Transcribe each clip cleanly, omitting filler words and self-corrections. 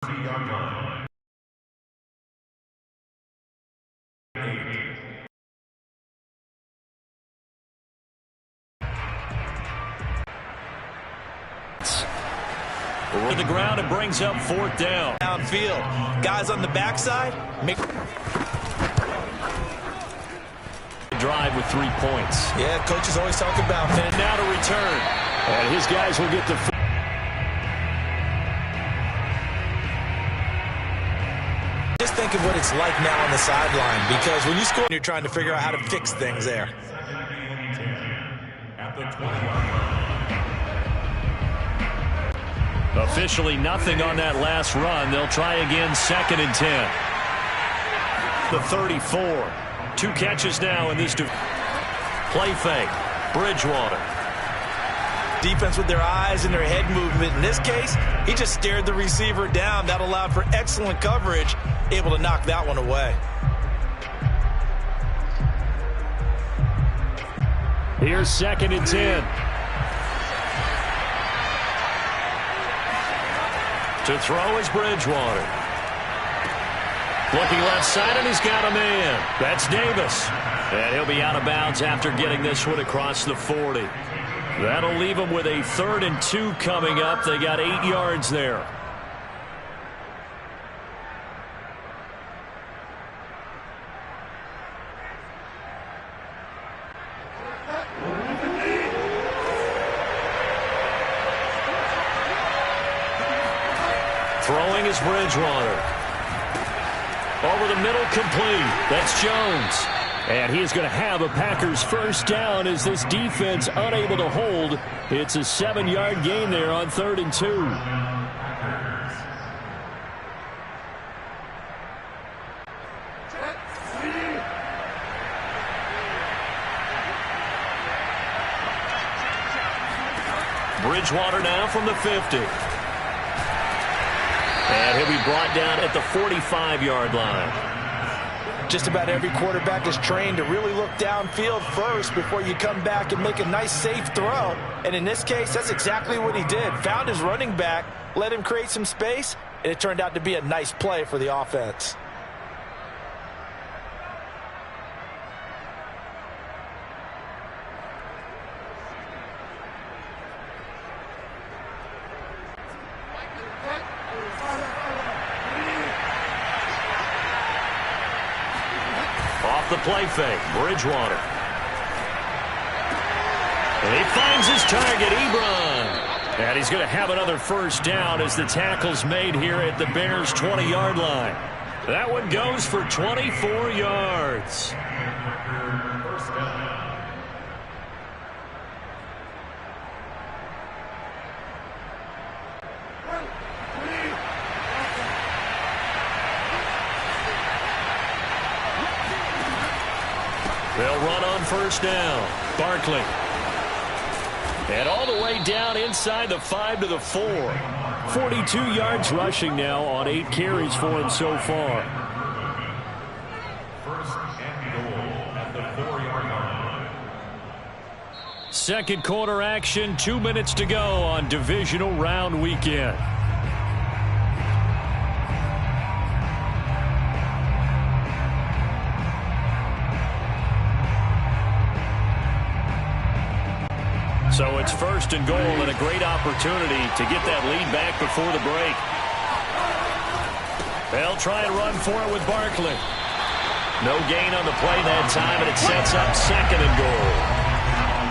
To the ground and brings up 4th down. Downfield. Guys on the backside. Drive with 3 points. Yeah, coaches always talk about finish. Now to return. And his guys will get to. Just think of what it's like now on the sideline, because when you score, you're trying to figure out how to fix things there. At the 20-yard line. Officially nothing on that last run. They'll try again, 2nd and 10. The 34. 2 catches now in this. Play fake. Bridgewater. Defense with their eyes and their head movement. In this case, he just stared the receiver down. That allowed for excellent coverage. Able to knock that one away. Here's 2nd and 10. To throw is Bridgewater. Looking left side, and he's got a man. That's Davis. And he'll be out of bounds after getting this one across the 40. That'll leave him with a 3rd and 2 coming up. They got 8 yards there. Throwing is Bridgewater. Over the middle, complete. That's Jones. And he is going to have a Packers 1st down as this defense unable to hold. It's a 7-yard gain there on 3rd and 2. Bridgewater now from the 50. And he'll be brought down at the 45-yard line. Just about every quarterback is trained to really look downfield first before you come back and make a nice, safe throw. And in this case, that's exactly what he did. Found his running back, let him create some space, and it turned out to be a nice play for the offense. The play fake, Bridgewater. And he finds his target, Ebron. And he's going to have another 1st down as the tackle's made here at the Bears' 20-yard line. That one goes for 24 yards. They'll run on 1st down. Barkley. And all the way down inside the 5 to the 4. 42 yards rushing now on 8 carries for him so far. 1st and goal at the 4-yard line. 2nd quarter action, 2 minutes to go on divisional round weekend. So it's 1st and goal and a great opportunity to get that lead back before the break. They'll try and run for it with Barkley. No gain on the play that time, and it sets up 2nd and goal.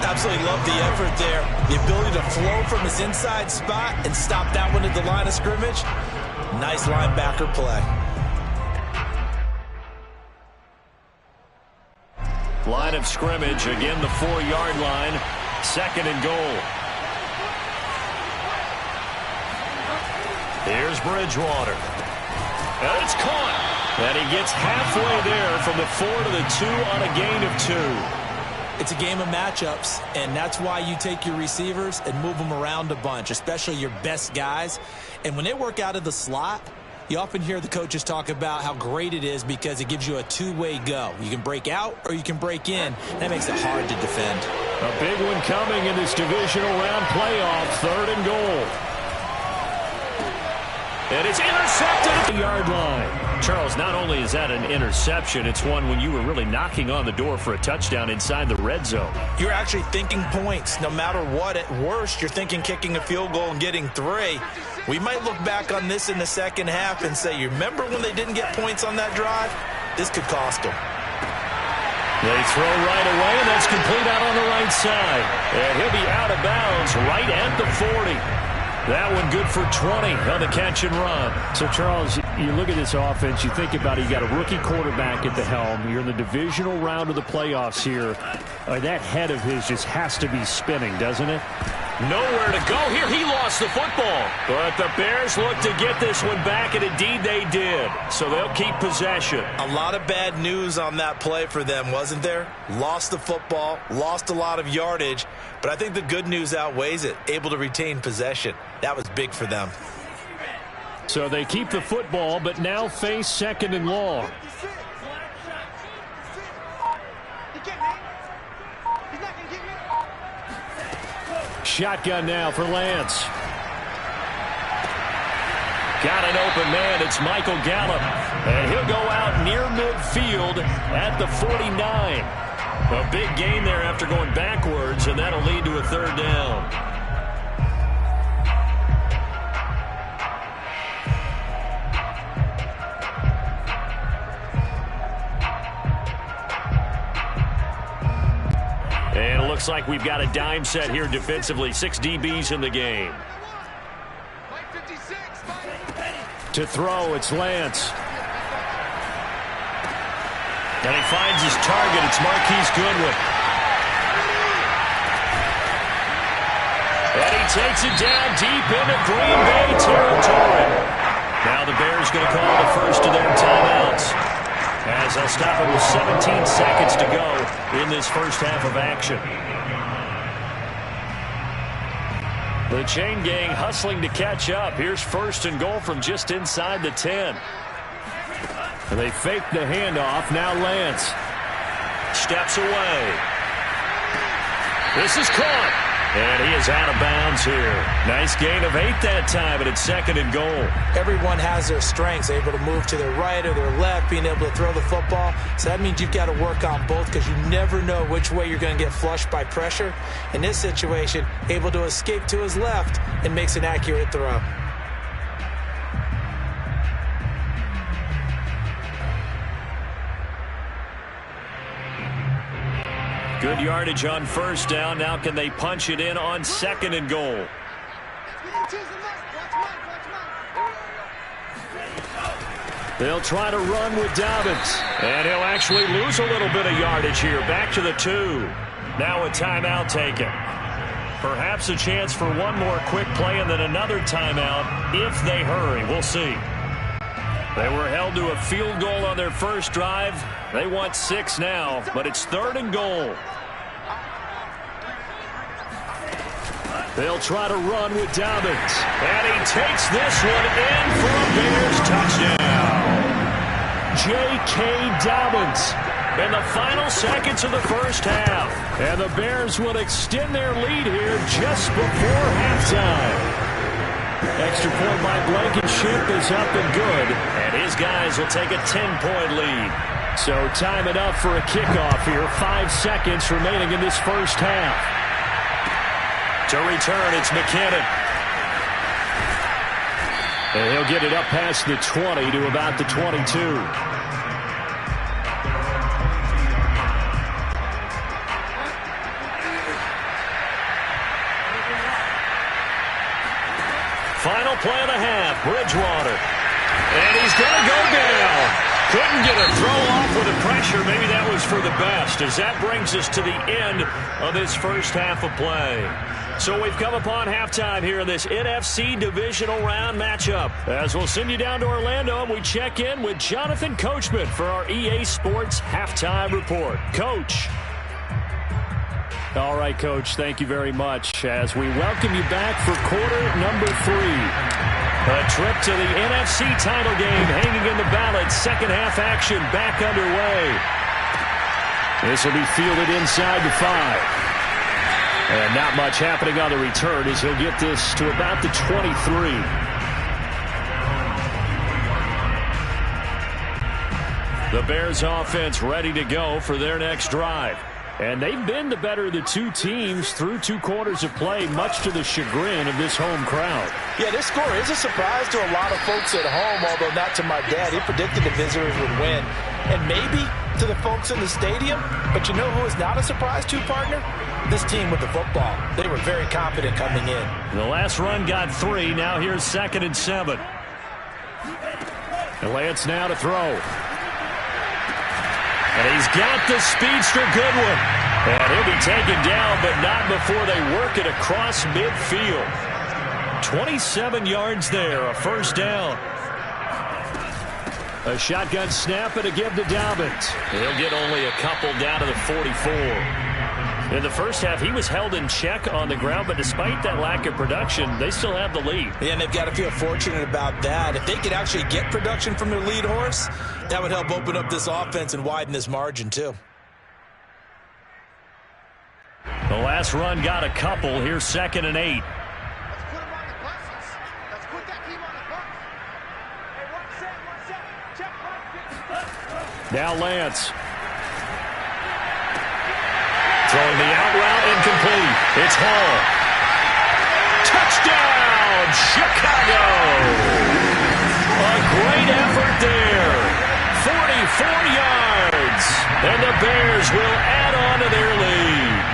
Absolutely love the effort there. The ability to flow from his inside spot and stop that one at the line of scrimmage. Nice linebacker play. Line of scrimmage, again the 4-yard line. 2nd and goal. Here's Bridgewater. And it's caught. And he gets halfway there from the 4 to the 2 on a gain of 2. It's a game of matchups, and that's why you take your receivers and move them around a bunch, especially your best guys. And when they work out of the slot, you often hear the coaches talk about how great it is because it gives you a two-way go. You can break out or you can break in. That makes it hard to defend. A big one coming in this divisional round playoff, 3rd and goal. And it's intercepted at the yard line. Charles, not only is that an interception, it's one when you were really knocking on the door for a touchdown inside the red zone. You're actually thinking points. No matter what, at worst, you're thinking kicking a field goal and getting 3. We might look back on this in the second half and say, you remember when they didn't get points on that drive? This could cost them. They throw right away, and that's complete out on the right side. And he'll be out of bounds right at the 40. That one good for 20 on the catch and run. So, Charles, you look at this offense, you think about it, you got a rookie quarterback at the helm. You're in the divisional round of the playoffs here. That head of his just has to be spinning, doesn't it? Nowhere to go here. He lost the football. But the Bears look to get this one back, and indeed they did. So they'll keep possession. A lot of bad news on that play for them, wasn't there? Lost the football, lost a lot of yardage. But I think the good news outweighs it. Able to retain possession. That was big for them. So they keep the football, but now face 2nd and long. Shotgun now for Lance. Got an open man. It's Michael Gallup. And he'll go out near midfield at the 49. A big gain there after going backwards, and that'll lead to a 3rd down. And it looks like we've got a dime set here defensively. 6 DBs in the game. To throw, it's Lance. And he finds his target. It's Marquise Goodwin. And he takes it down deep into Green Bay territory. Now the Bears going to call the first of their timeouts, as they'll stop it with 17 seconds to go in this first half of action. The chain gang hustling to catch up. Here's 1st and goal from just inside the 10. They fake the handoff. Now Lance steps away. This is caught. And he is out of bounds here. Nice gain of 8 that time, and it's 2nd and goal. Everyone has their strengths, able to move to their right or their left, being able to throw the football. So that means you've got to work on both, because you never know which way you're going to get flushed by pressure. In this situation, able to escape to his left and makes an accurate throw. Good yardage on 1st down. Now can they punch it in on 2nd and goal? They'll try to run with Dobbins. And he'll actually lose a little bit of yardage here. Back to the 2. Now a timeout taken. Perhaps a chance for one more quick play and then another timeout if they hurry. We'll see. They were held to a field goal on their first drive. They want 6 now, but it's 3rd and goal. They'll try to run with Dobbins. And he takes this one in for a Bears touchdown. J.K. Dobbins in the final seconds of the first half. And the Bears will extend their lead here just before halftime. Extra point by Blankenship is up and good. And his guys will take a 10-point lead. So time it up for a kickoff here. 5 seconds remaining in this first half. To return, it's McKinnon. And he'll get it up past the 20 to about the 22. Final play of the half, Bridgewater. And he's going to go down. Couldn't get a throw off with the pressure. Maybe that was for the best, as that brings us to the end of this first half of play. So we've come upon halftime here in this NFC divisional round matchup. As we'll send you down to Orlando, and we check in with Jonathan Coachman for our EA Sports Halftime Report. Coach. All right, Coach, thank you very much as we welcome you back for quarter number 3. A trip to the NFC title game hanging in the balance. Second half action back underway. This will be fielded inside the 5. And not much happening on the return as he'll get this to about the 23. The Bears offense ready to go for their next drive. And they've been the better of the two teams through 2 quarters of play, much to the chagrin of this home crowd. Yeah, this score is a surprise to a lot of folks at home, although not to my dad. He predicted the visitors would win. And maybe to the folks in the stadium, but you know who is not a surprise to, partner? This team with the football. They were very confident coming in. The last run got 3. Now here's 2nd and 7. And Lance now to throw. And he's got the speedster Goodwin. And he'll be taken down, but not before they work it across midfield. 27 yards there, a first down. A shotgun snap and a give to Dobbins. He'll get only a couple down to the 44. In the first half, he was held in check on the ground, but despite that lack of production, they still have the lead. Yeah, and they've got to feel fortunate about that. If they could actually get production from their lead horse, that would help open up this offense and widen this margin, too. The last run got a couple. Here's 2nd and 8. Now Lance. Throwing the out route, incomplete. It's Hall. Touchdown, Chicago! A great effort there. 44 yards. And the Bears will add on to their lead.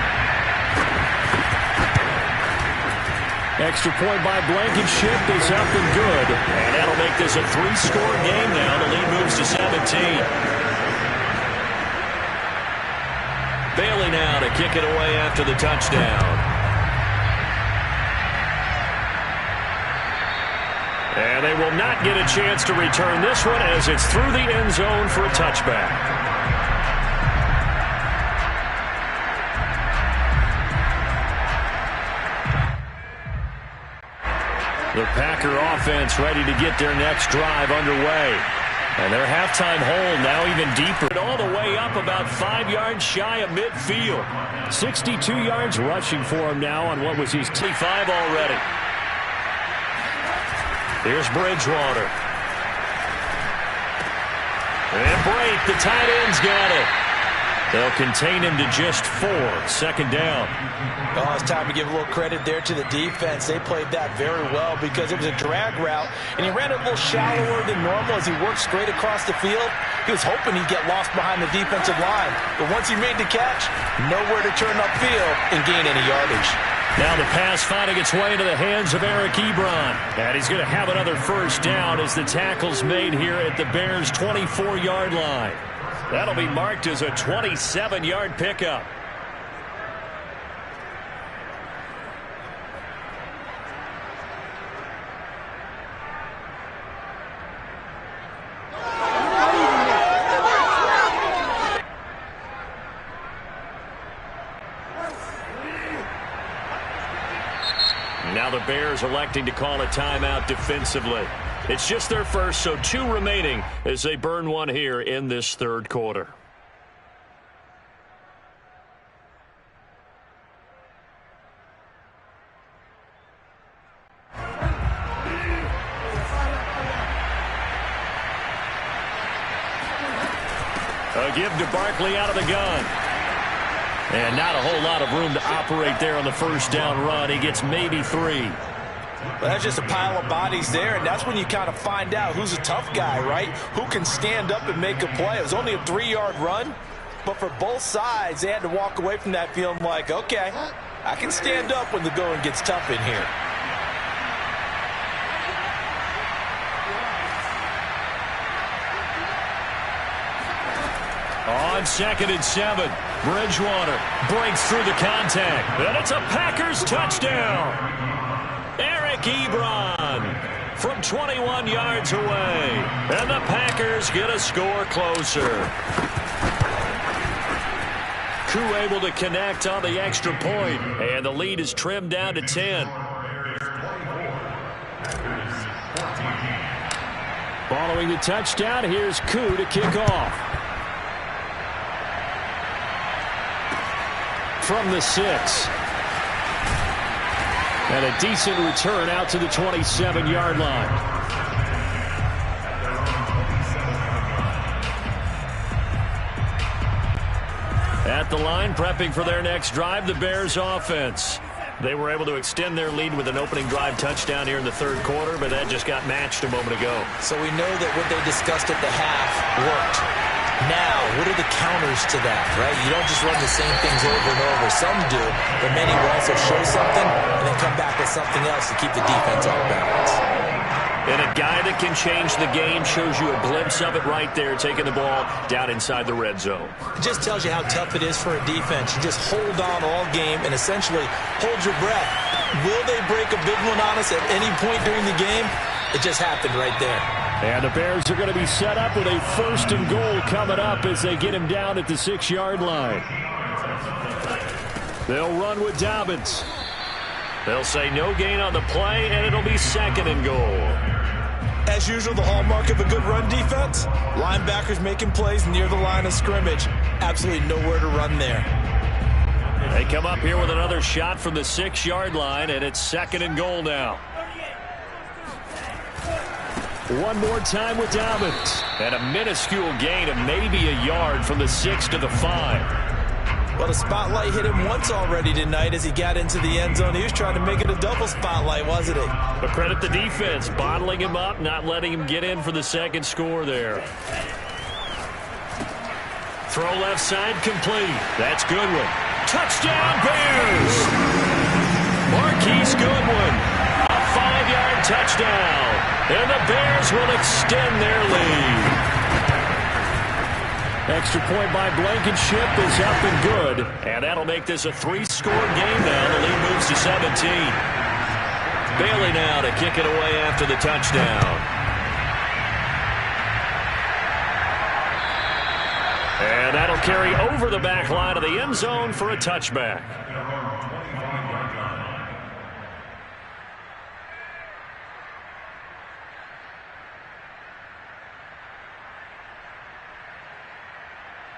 Extra point by Blankenship is up and good. And that'll make this a 3-score game now. The lead moves to 17. Bailey now to kick it away after the touchdown. And they will not get a chance to return this one as it's through the end zone for a touchback. The Packer offense ready to get their next drive underway. And their halftime hole now even deeper. All the way up about 5 yards shy of midfield. 62 yards rushing for him now on what was his 25 already. Here's Bridgewater. And break. The tight end's got it. They'll contain him to just 4. 2nd down. Oh, it's time to give a little credit there to the defense. They played that very well because it was a drag route, and he ran it a little shallower than normal as he worked straight across the field. He was hoping he'd get lost behind the defensive line, but once he made the catch, nowhere to turn upfield and gain any yardage. Now the pass finding its way into the hands of Eric Ebron. And he's going to have another first down as the tackle's made here at the Bears' 24-yard line. That'll be marked as a 27-yard pickup. Now the Bears electing to call a timeout defensively. It's just their first, so 2 remaining as they burn one here in this 3rd quarter. A give to Barkley out of the gun. And not a whole lot of room to operate there on the first down run. He gets maybe 3. Well, that's just a pile of bodies there, and that's when you kind of find out who's a tough guy, right? Who can stand up and make a play. It was only a 3-yard run, but for both sides, they had to walk away from that feeling like, okay, I can stand up when the going gets tough in here. On 2nd and 7, Bridgewater breaks through the contact, and it's a Packers touchdown. Eric Ebron from 21 yards away, and the Packers get a score closer. Crew able to connect on the extra point, and the lead is trimmed down to 10. Following the touchdown, here's Koo to kick off. From the 6. And a decent return out to the 27-yard line. at the line, prepping for their next drive, the Bears offense. They were able to extend their lead with an opening drive touchdown here in the third quarter, but that just got matched a moment ago. So we know that what they discussed at the half worked. Now, what are the counters to that, right? You don't just run the same things over and over. Some do, but many will also show something and then come back with something else to keep the defense off balance. And a guy that can change the game shows you a glimpse of it right there, taking the ball down inside the red zone. It just tells you how tough it is for a defense. You just hold on all game and essentially hold your breath. Will they break a big one on us at any point during the game? It just happened right there. And the Bears are going to be set up with a 1st and goal coming up as they get him down at the 6-yard line. They'll run with Dobbins. They'll say no gain on the play, and it'll be 2nd and goal. As usual, the hallmark of a good run defense, linebackers making plays near the line of scrimmage. Absolutely nowhere to run there. They come up here with another shot from the 6-yard line, and it's 2nd and goal now. One more time with Dobbins. And a minuscule gain of maybe a yard from the 6 to the 5. Well, the spotlight hit him once already tonight as he got into the end zone. He was trying to make it a double spotlight, wasn't he? But credit the defense, bottling him up, not letting him get in for the 2nd score there. Throw left side complete. That's Goodwin. Touchdown Bears! Marquise Goodwin. A 5-yard touchdown. And the Bears will extend their lead. Extra point by Blankenship is up and good. And that'll make this a 3-score game now. The lead moves to 17. Bailey now to kick it away after the touchdown. And that'll carry over the back line of the end zone for a touchback.